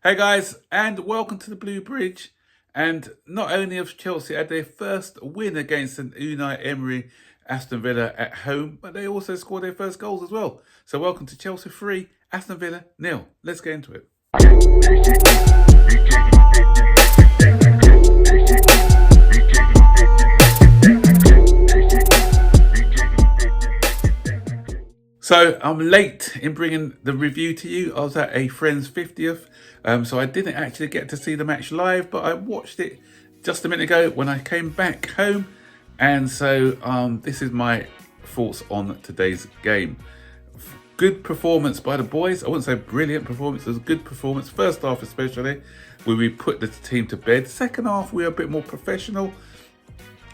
Hey guys, and welcome to the Blue Bridge. And not only have Chelsea had their first win against an Unai Emery Aston Villa at home, but they also scored their first goals as well. So welcome to Chelsea 3, Aston Villa 0. Let's get into it. So I'm late in bringing the review to you. I was at a friend's 50th, so I didn't actually get to see the match live, but I watched it just a minute ago when I came back home. And so this is my thoughts on today's game. Good performance by the boys. I wouldn't say brilliant performance. It was a good performance. First half especially, where we put the team to bed. Second half, we were a bit more professional.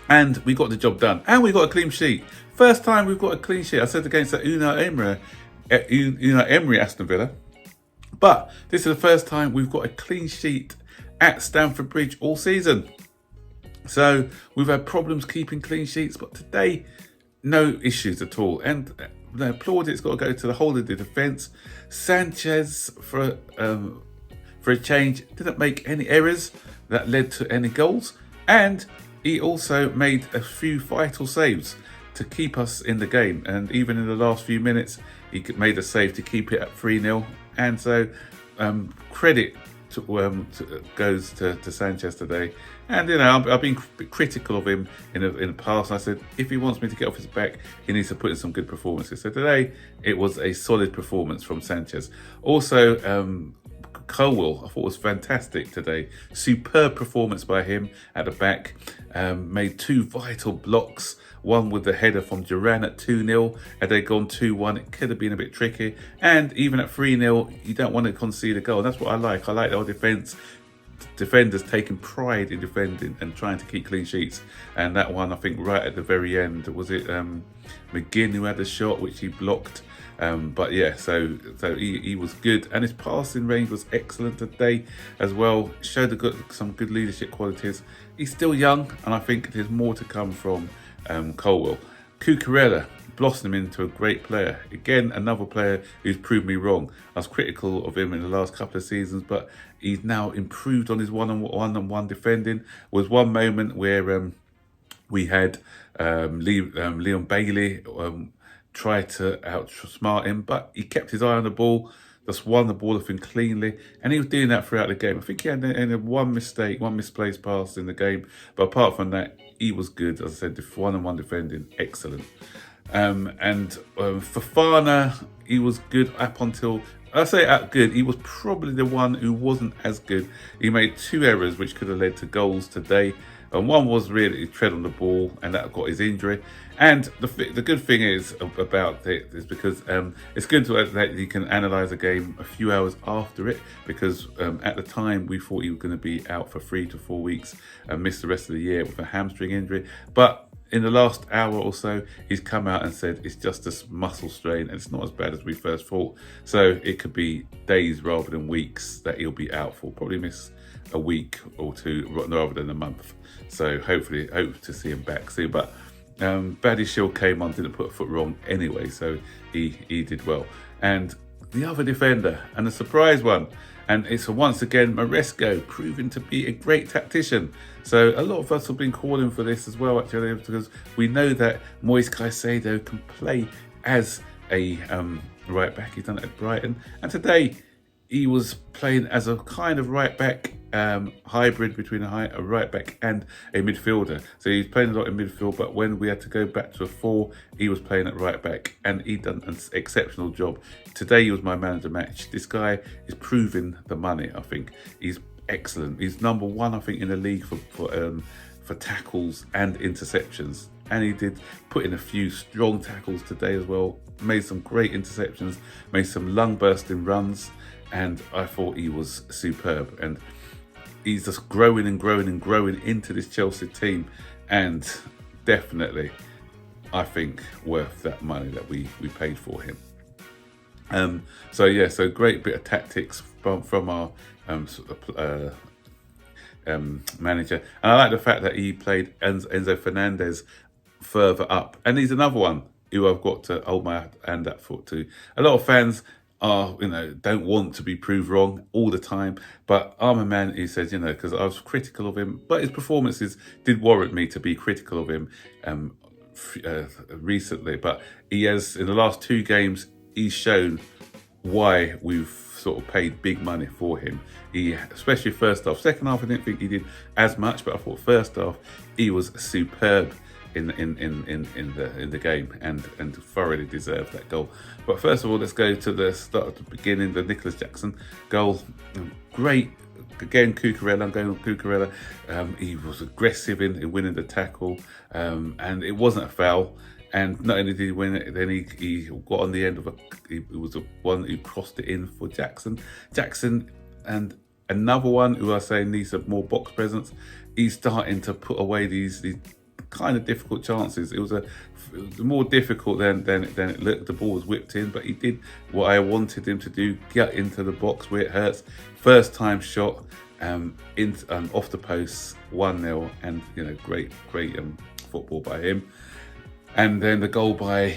And we got the job done. And we got a clean sheet. First time we've got a clean sheet. I said against the Unai Emery Aston Villa. But this is the first time we've got a clean sheet at Stamford Bridge all season. So we've had problems keeping clean sheets. But today, no issues at all. And the plaudits got to go to the whole of the defence. Sanchez, for a change, didn't make any errors that led to any goals. And he also made a few vital saves to keep us in the game. And even in the last few minutes, he made a save to keep it at 3-0. And so credit goes to Sanchez today. And, you know, I've been critical of him in the past. I said, if he wants me to get off his back, he needs to put in some good performances. So today, it was a solid performance from Sanchez. Also, Colwell, I thought was fantastic today. Superb performance by him at the back. Made two vital blocks. One with the header from Duran at 2-0. Had they gone 2-1, it could have been a bit tricky. And even at 3-0, you don't want to concede a goal. And that's what I like. I like our defenders taking pride in defending and trying to keep clean sheets. And that one, I think, right at the very end, was it McGinn who had the shot which he blocked. But yeah, so he was good, and his passing range was excellent today as well. Showed some good leadership qualities. He's still young, and I think there's more to come from Colwell. Cucurella blossoming into a great player. Again, another player who's proved me wrong. I was critical of him in the last couple of seasons, but he's now improved on his one-on-one defending. Was one moment where we had Leon Bailey try to outsmart him, but he kept his eye on the ball, just won the ball off him cleanly, and he was doing that throughout the game. I think he had one mistake, one misplaced pass in the game, but apart from that, he was good. As I said, the one-on-one defending, excellent. Fofana, he was good up until, I say good, he was probably the one who wasn't as good. He made two errors which could have led to goals today. And one was really his tread on the ball, and that got his injury. And the good thing is about it is because it's good that you can analyse a game a few hours after it, because at the time we thought he was going to be out for 3 to 4 weeks and miss the rest of the year with a hamstring injury. But in the last hour or so, he's come out and said it's just a muscle strain and it's not as bad as we first thought. So it could be days rather than weeks that he'll be out for. Probably miss a week or two rather than a month. So hopefully, hope to see him back soon. But Badiashile came on, didn't put a foot wrong anyway, so he did well. And the other defender, and a surprise one, and it's once again Maresco, proving to be a great tactician. So a lot of us have been calling for this as well, actually, because we know that Moise Caicedo can play as a right back. He's done it at Brighton, and today he was playing as a kind of right back hybrid between a right back and a midfielder. So he's playing a lot in midfield, but when we had to go back to a 4, he was playing at right back, and he done an exceptional job. Today he was my man of the match. This guy is proving the money, I think. He's excellent. He's number 1, I think, in the league for tackles and interceptions. And he did put in a few strong tackles today as well. Made some great interceptions, made some lung-bursting runs, and I thought he was superb. And he's just growing and growing and growing into this Chelsea team, and definitely, I think, worth that money that we paid for him. So great bit of tactics from our manager, and I like the fact that he played Enzo Fernandez further up, and he's another one who I've got to hold my hand up for too. A lot of fans are, don't want to be proved wrong all the time. But I'm a man who says, because I was critical of him, but his performances did warrant me to be critical of him recently. But he has, in the last 2 games, he's shown why we've sort of paid big money for him. He, especially first half, second half, I didn't think he did as much, but I thought first half he was superb in the game and thoroughly deserved that goal. But first of all, let's go to the start of the beginning, the Nicholas Jackson goal. Great. Again, Cucurella, I'm going on Cucurella. He was aggressive in winning the tackle, and it wasn't a foul. And not only did he win it, then he got on the end of he was the one who crossed it in for Jackson. Jackson, and another one who I say needs some more box presence. He's starting to put away these kind of difficult chances. It was more difficult than it looked. The ball was whipped in, but he did what I wanted him to do: get into the box where it hurts. First time shot, off the post, 1-0, and great football by him. And then the goal by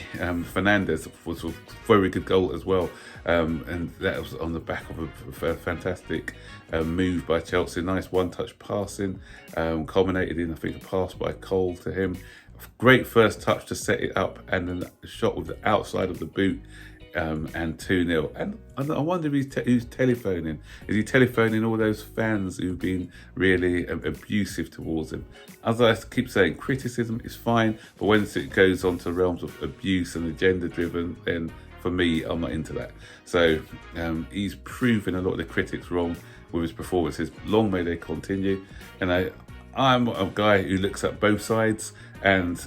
Fernandez was a very good goal as well. And that was on the back of a fantastic move by Chelsea. Nice one-touch passing, culminated in, I think, a pass by Cole to him. Great first touch to set it up, and then a shot with the outside of the boot, and 2-0. And I wonder if who's telephoning. Is he telephoning all those fans who've been really abusive towards him? As I keep saying, criticism is fine, but when it goes on to realms of abuse and agenda-driven, then for me, I'm not into that. So he's proven a lot of the critics wrong with his performances. Long may they continue. And I'm a guy who looks at both sides, and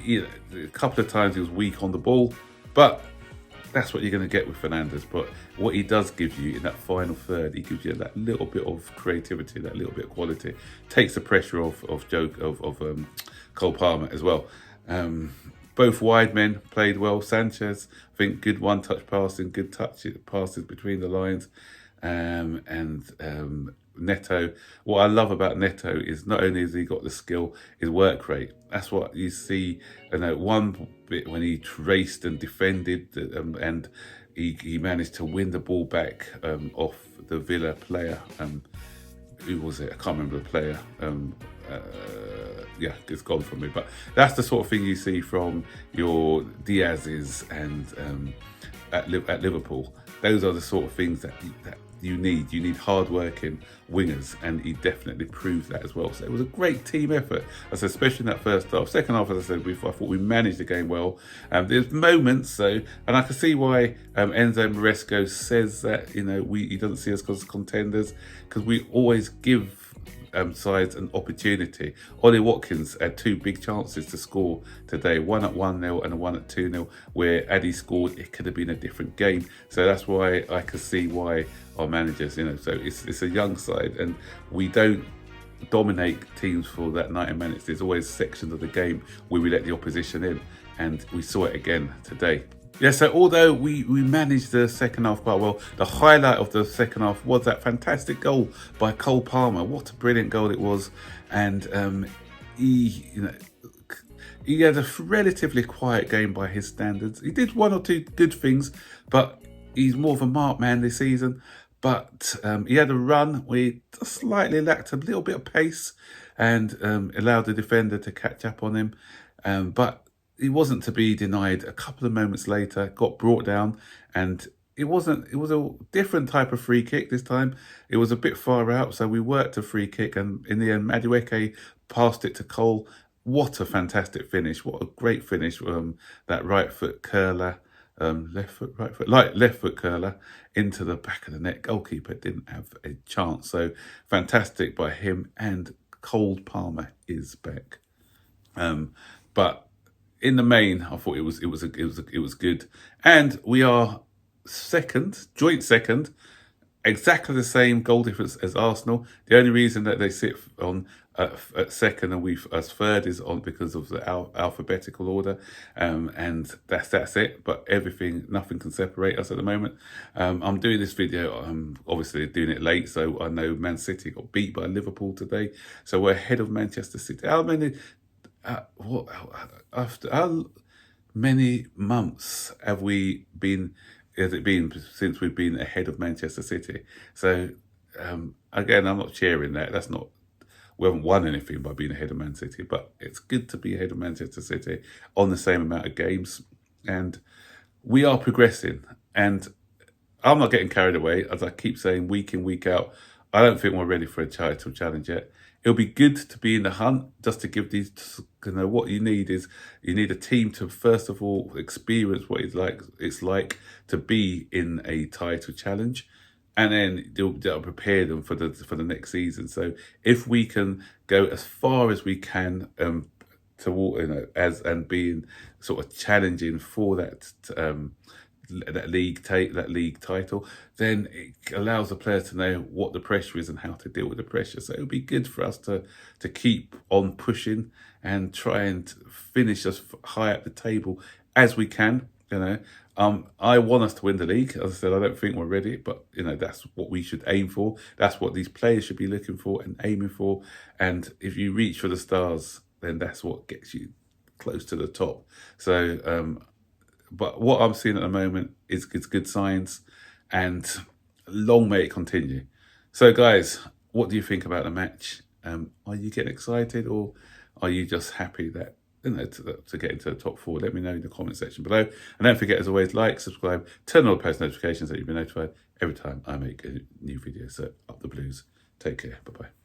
a couple of times he was weak on the ball, but that's what you're going to get with Fernandez. But what he does give you in that final third, he gives you that little bit of creativity, that little bit of quality, takes the pressure off Cole Palmer as well. Both wide men played well. Sanchez, I think, good one-touch passing, good passes between the lines, and Neto. What I love about Neto is not only has he got the skill, his work rate. That's what you see. One bit when he raced and defended, and he managed to win the ball back off the Villa player. Who was it? I can't remember the player. Yeah, it's gone from me. But that's the sort of thing you see from your Diaz's and at Liverpool. Those are the sort of things that you need. You need hard-working wingers, and he definitely proved that as well. So it was a great team effort, especially in that first half. Second half, as I said before, I thought we managed the game well. There's moments, and I can see why Enzo Maresco says that he doesn't see us as contenders, because we always give sides an opportunity. Ollie Watkins had 2 big chances to score today, one at 1-0 and one at 2-0, where had he scored, it could have been a different game. So that's why I can see why our managers, so it's a young side, and we don't dominate teams for that 90 minutes. There's always sections of the game where we let the opposition in, and we saw it again today. Yeah, so although we managed the second half quite well, the highlight of the second half was that fantastic goal by Cole Palmer. What a brilliant goal it was. And he had a relatively quiet game by his standards. He did 1 or 2 good things, but he's more of a marked man this season. But he had a run where he slightly lacked a little bit of pace, and allowed the defender to catch up on him. But he wasn't to be denied. A couple of moments later, got brought down, and it was a different type of free kick this time. It was a bit far out, so we worked a free kick, and in the end, Madueke passed it to Cole. What a fantastic finish! What a great finish! That right foot curler, left foot curler into the back of the net. Goalkeeper didn't have a chance. So fantastic by him, and Cole Palmer is back. But in the main, I thought it was good, and we are joint second, exactly the same goal difference as Arsenal. The only reason that they sit on at second and we as third is because of the alphabetical order, and that's it. But nothing can separate us at the moment. I'm doing this video. I'm obviously doing it late, so I know Man City got beat by Liverpool today, so we're ahead of Manchester City. How many months have we been has it been since we've been ahead of Manchester City. So again, I'm not cheering that. That's not. We haven't won anything by being ahead of Man City, but it's good to be ahead of Manchester City on the same amount of games, and we are progressing. And I'm not getting carried away, as I keep saying week in, week out. I don't think we're ready for a title challenge yet. It'll be good to be in the hunt, just to give these, what you need is you need a team to, first of all, experience what it's like to be in a title challenge. And then they'll prepare them for the next season. So if we can go as far as we can toward, and being sort of challenging for that league title, then it allows the players to know what the pressure is and how to deal with the pressure. So it would be good for us to keep on pushing and try and finish as high up the table as we can. I want us to win the league. As I said, I don't think we're ready, but that's what we should aim for. That's what these players should be looking for and aiming for. And if you reach for the stars, then that's what gets you close to the top. So but what I'm seeing at the moment is good signs, and long may it continue. So, guys, what do you think about the match? Are you getting excited, or are you just happy that to get into the top four? Let me know in the comment section below. And don't forget, as always, like, subscribe, turn on the post notifications so you'll be notified every time I make a new video. So, up the blues. Take care. Bye bye.